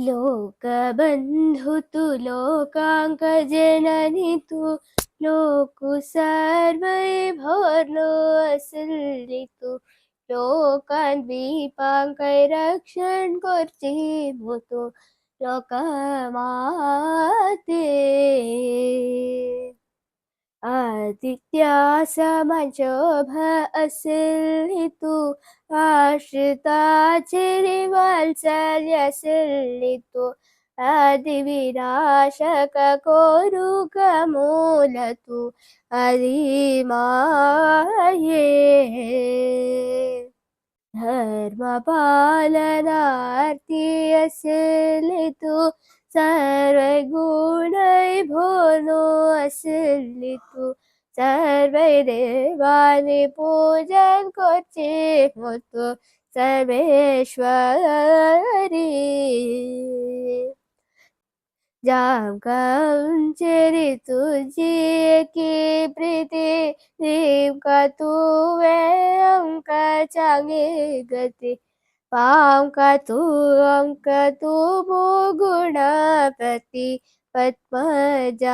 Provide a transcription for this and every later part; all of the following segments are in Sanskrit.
लोकबन्धु तु लोकाङ्कजननि तु लोकु सर्वैर्भर्नो असल्लितु लोकान् दीपाङ्कैरक्षन् कुर्चिमुतु लोकमाते आदित्या समजोभ असलितु आश्रिता चिरिवात्सल्यसलितु आदिविनाशक कोरुकमूलतु अधिमाये धर्मपालनार्ति असलितु सर्वगुणैर्भुवनो असलितु सर्वैर्देवानि पूजन् कुर्चिमुतु सर्वेश्वरी जाम चेरितु जिए की प्रीति रीम का तू वेम का चांगे गति पाम का तू गुणपति पद्मजाक्षे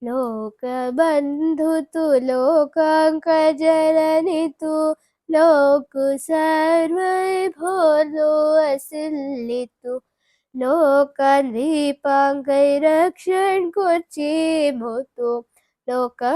लोकबन्धु तु लोकाङ्कजननि तु लोकु सर्वैर्भुवनो असल्लितु लोकान् दीपाङ्कैरक्षन् कुर्चिमुतु लोकमाते।